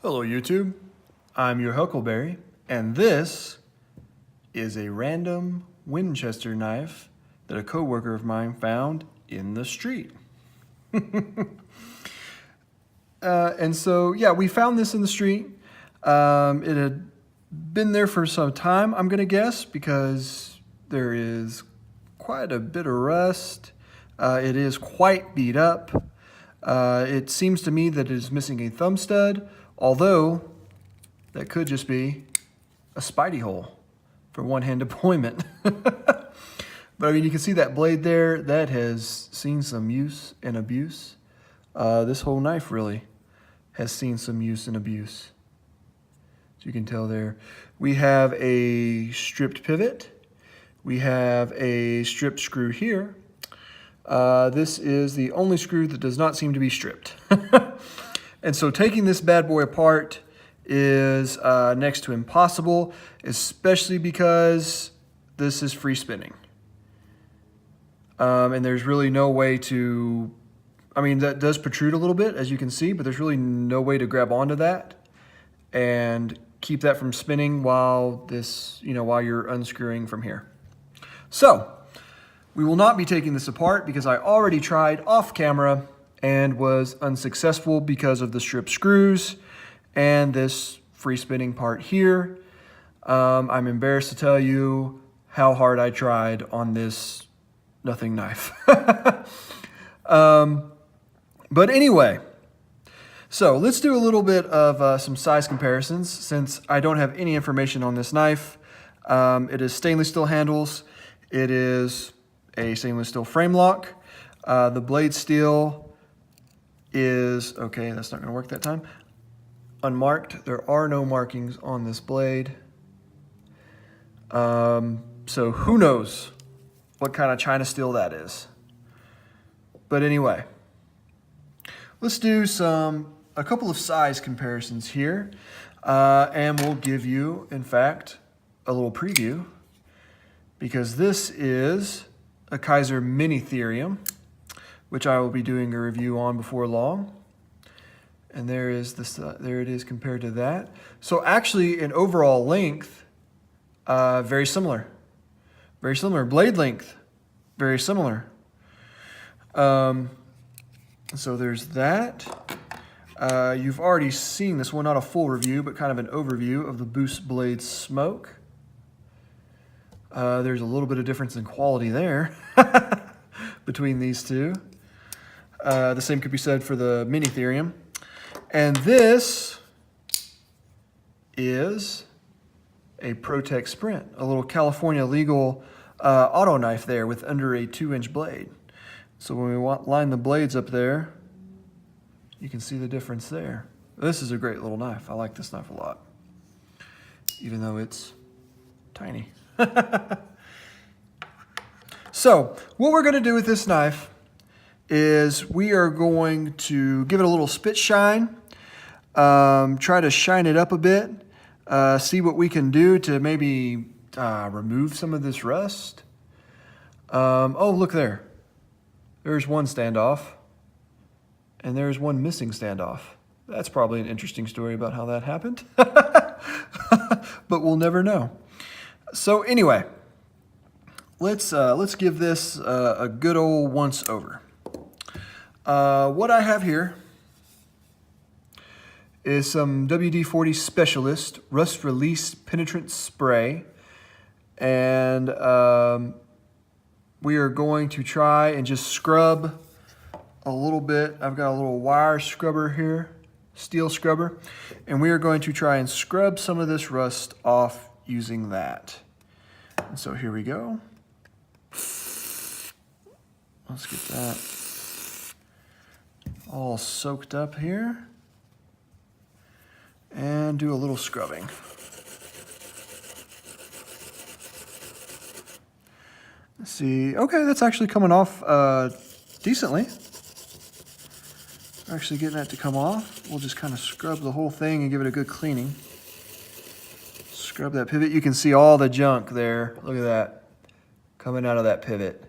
Hello YouTube, I'm your Huckleberry, and this is a random Winchester knife that a coworker of mine found in the street. And so, yeah, we found this in the street. It had been there for some time, I'm gonna guess, because there is quite a bit of rust. It is quite beat up. It seems to me that it is missing a thumb stud, although that could just be a spidey hole for one-hand deployment. But I mean, you can see that blade there, that has seen some use and abuse. This whole knife really has seen some use and abuse. As you can tell there. We have a stripped pivot. We have a stripped screw here. This is the only screw that does not seem to be stripped. And so taking this bad boy apart is next to impossible, especially because this is free spinning. And there's really no way to, I mean, that does protrude a little bit, as you can see, but there's really no way to grab onto that and keep that from spinning while while you're unscrewing from here. So we will not be taking this apart because I already tried off camera and was unsuccessful because of the stripped screws and this free spinning part here. I'm embarrassed to tell you how hard I tried on this nothing knife. But anyway, so let's do a little bit of some size comparisons since I don't have any information on this knife. It is stainless steel handles. It is a stainless steel frame lock. The blade steel is, okay, that's not gonna work that time, unmarked. There are no markings on this blade. So who knows what kind of China steel that is. But anyway, let's do a couple of size comparisons here. And we'll give you, in fact, a little preview because this is a Kaiser Mini Therium, which I will be doing a review on before long. And there is this, there it is compared to that. So actually in overall length, very similar. Very similar. Blade length, very similar. So there's that. You've already seen this one, not a full review, but kind of an overview of the Boost Blade Smoke. There's a little bit of difference in quality there between these two. The same could be said for the Mini Therium. And this is a ProTech Sprint, a little California legal auto knife there with under a 2-inch blade. So when we line the blades up there, you can see the difference there. This is a great little knife. I like this knife a lot, even though it's tiny. So what we're going to do with this knife is we are going to give it a little spit shine, try to shine it up a bit, see what we can do to maybe remove some of this rust. Oh, look there. There's one standoff, and there's one missing standoff. That's probably an interesting story about how that happened, but we'll never know. So anyway, let's give this a good old once over. What I have here is some WD-40 Specialist Rust Release Penetrant Spray, and we are going to try and just scrub a little bit. I've got a little wire scrubber here, steel scrubber, and we are going to try and scrub some of this rust off using that. And so here we go. Let's get that all soaked up here and do a little scrubbing. Let's see. Okay, that's actually coming off decently. Actually getting that to come off. We'll just kind of scrub the whole thing and give it a good cleaning. Scrub that pivot. You can see all the junk there. Look at that coming out of that pivot.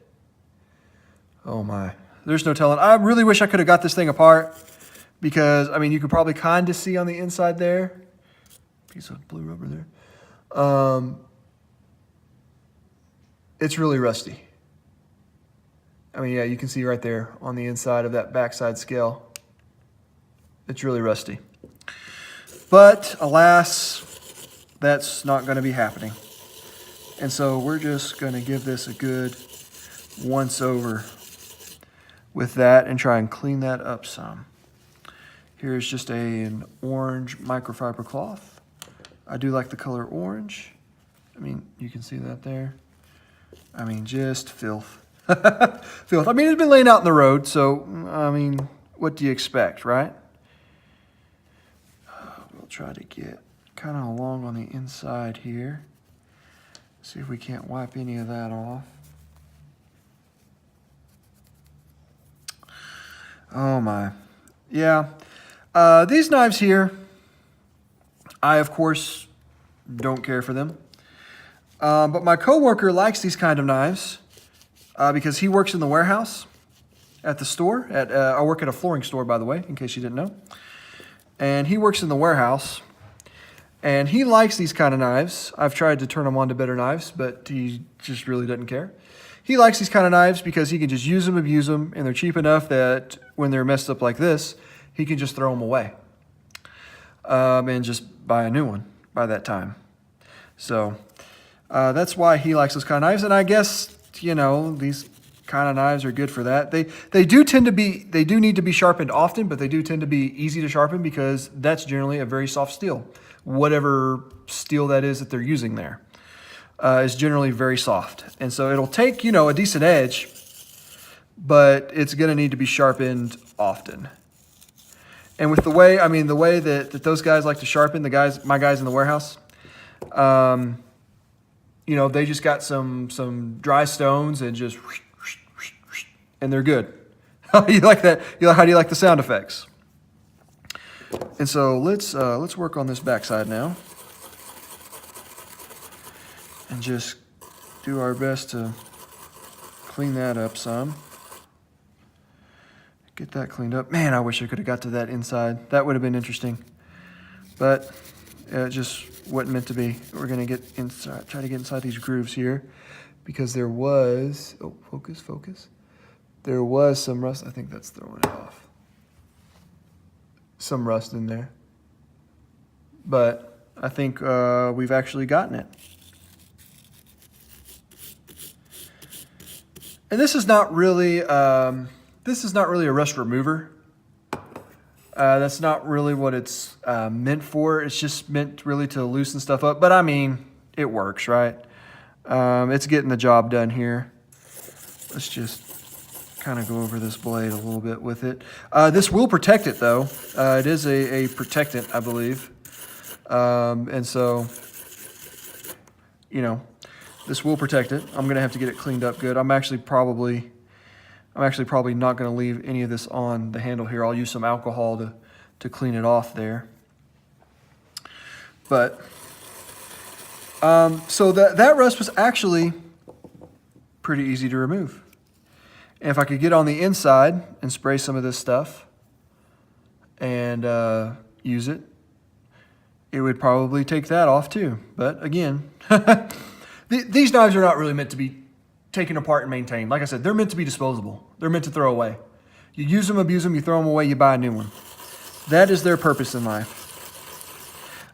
Oh my. There's no telling. I really wish I could have got this thing apart, because, I mean, you can probably kind of see on the inside there, piece of blue rubber there. It's really rusty. I mean, yeah, you can see right there on the inside of that backside scale. It's really rusty. But alas, that's not going to be happening. And so we're just going to give this a good once over with that and try and clean that up some. Here's just an orange microfiber cloth. I do like the color orange. I mean, you can see that there. I mean, just filth. Filth. I mean, it's been laying out in the road, so, I mean, what do you expect, right? We'll try to get kind of along on the inside here. See if we can't wipe any of that off. Oh my. Yeah. These knives here, I of course don't care for them. But my coworker likes these kind of knives because he works in the warehouse at the store. I work at a flooring store, by the way, in case you didn't know. And he works in the warehouse. And he likes these kind of knives. I've tried to turn him on to better knives, but he just really doesn't care. He likes these kind of knives because he can just use them, abuse them, and they're cheap enough that when they're messed up like this, he can just throw them away and just buy a new one by that time. So that's why he likes those kind of knives. And I guess, you know, these kind of knives are good for that. They do need to be sharpened often, but they do tend to be easy to sharpen because that's generally a very soft steel. Whatever steel that is that they're using there is generally very soft. And so it'll take, you know, a decent edge, but it's going to need to be sharpened often. And with the way, I mean, the way that those guys like to sharpen, my guys in the warehouse, you know, they just got some dry stones and just, and they're good. You like that? How do you like the sound effects? And so let's work on this backside now, and just do our best to clean that up some. Get that cleaned up. Man, I wish I could have got to that inside. That would have been interesting, but it just wasn't meant to be. We're gonna get inside, try to get inside these grooves here, because there was focus. There was some rust. I think that's throwing it off. Some rust in there, but I think we've actually gotten it. And this is not really a rust remover. That's not really what it's meant for. It's just meant really to loosen stuff up. But I mean, it works, right? It's getting the job done here. Let's just kind of go over this blade a little bit with it. This will protect it, though. It is a protectant, I believe. And so, you know, this will protect it. I'm going to have to get it cleaned up good. I'm actually probably not going to leave any of this on the handle here. I'll use some alcohol to clean it off there. But, so that rust was actually pretty easy to remove. And if I could get on the inside and spray some of this stuff and use it, it would probably take that off too. But again, these knives are not really meant to be taken apart and maintained. Like I said, they're meant to be disposable. They're meant to throw away. You use them, abuse them, you throw them away, you buy a new one. That is their purpose in life.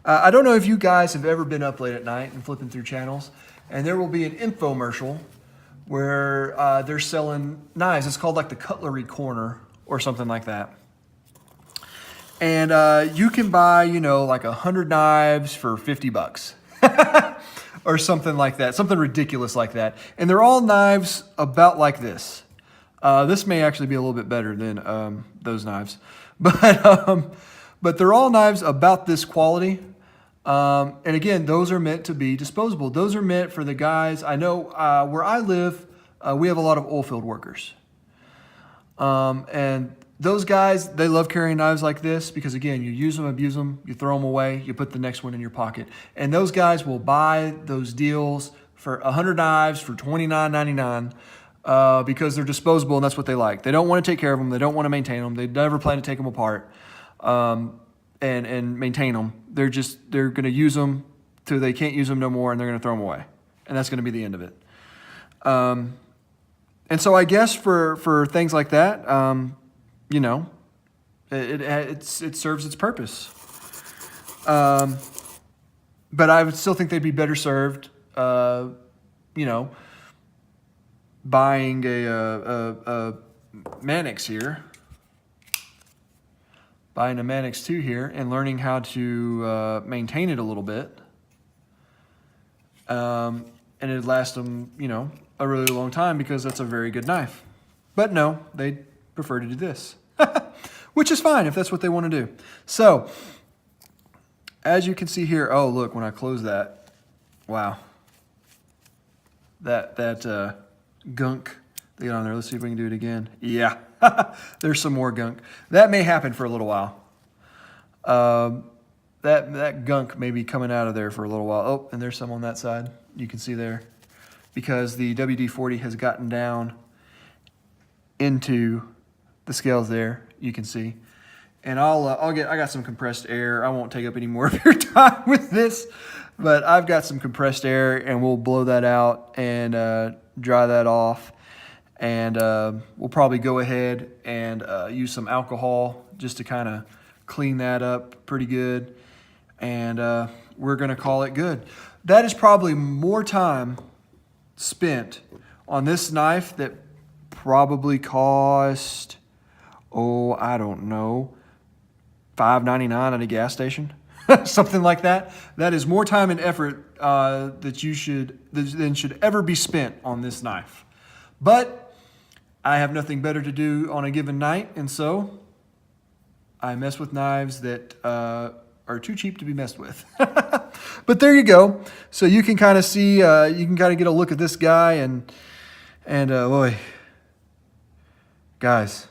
I don't know if you guys have ever been up late at night and flipping through channels, and there will be an infomercial where they're selling knives. It's called like the Cutlery Corner or something like that. And you can buy, you know, like 100 knives for $50 or something like that, something ridiculous like that. And they're all knives about like this. This may actually be a little bit better than those knives, but they're all knives about this quality. And again, those are meant to be disposable. Those are meant for the guys. I know where I live, we have a lot of oil field workers. And those guys, they love carrying knives like this because, again, you use them, abuse them, you throw them away, you put the next one in your pocket. And those guys will buy those deals for 100 knives for $29.99 because they're disposable and that's what they like. They don't want to take care of them. They don't want to maintain them. They never plan to take them apart. and maintain them. They're going to use them till they can't use them no more, and they're going to throw them away. And that's going to be the end of it. And so I guess for things like that, you know, it serves its purpose. But I would still think they'd be better served, you know, buying a Mannix here, buying a Mannix 2 here, and learning how to maintain it a little bit. And it'd last them, you know, a really long time because that's a very good knife. But no, they prefer to do this, which is fine if that's what they want to do. So, as you can see here, oh look, when I close that, wow, that gunk they got on there. Let's see if we can do it again. Yeah, there's some more gunk. That may happen for a little while. That gunk may be coming out of there for a little while. Oh, and there's some on that side. You can see there, because the WD-40 has gotten down into the scales there. You can see. And I got some compressed air. I won't take up any more of your time with this, but I've got some compressed air, and we'll blow that out and dry that off. And we'll probably go ahead and use some alcohol just to kind of clean that up pretty good. And we're going to call it good. That is probably more time spent on this knife that probably cost, oh, I don't know, $5.99 at a gas station, something like that. That is more time and effort than should ever be spent on this knife. But I have nothing better to do on a given night, and so I mess with knives that are too cheap to be messed with. But there you go. So you can kind of see, you can kind of get a look at this guy, and boy, guys,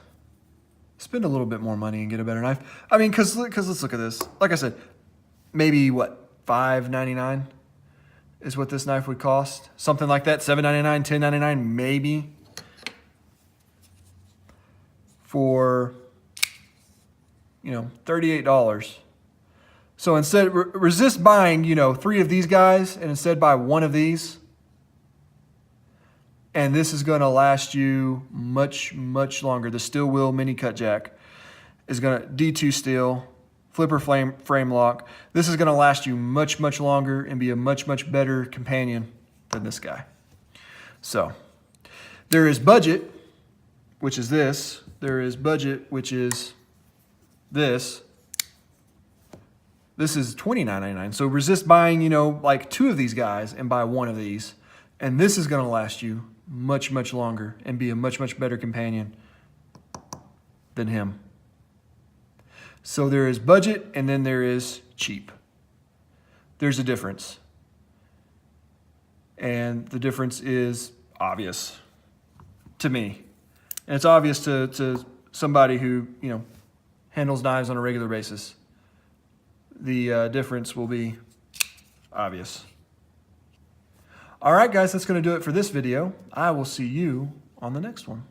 spend a little bit more money and get a better knife. I mean, because let's look at this. Like I said, maybe what, $5.99 is what this knife would cost, something like that. $7.99, $10.99, maybe, for, you know, $38. So instead, resist buying, you know, 3 of these guys and instead buy 1 of these. And this is going to last you much, much longer. The steel wheel mini cut jack is going to, D2 steel, flipper frame lock. This is going to last you much, much longer and be a much, much better companion than this guy. So there is budget, which is this. There is budget, which is this. This is $29.99. So resist buying, you know, like 2 of these guys and buy 1 of these. And this is going to last you much, much longer and be a much, much better companion than him. So there is budget, and then there is cheap. There's a difference. And the difference is obvious to me. And it's obvious to somebody who, you know, handles knives on a regular basis. The difference will be obvious. All right, guys, that's going to do it for this video. I will see you on the next one.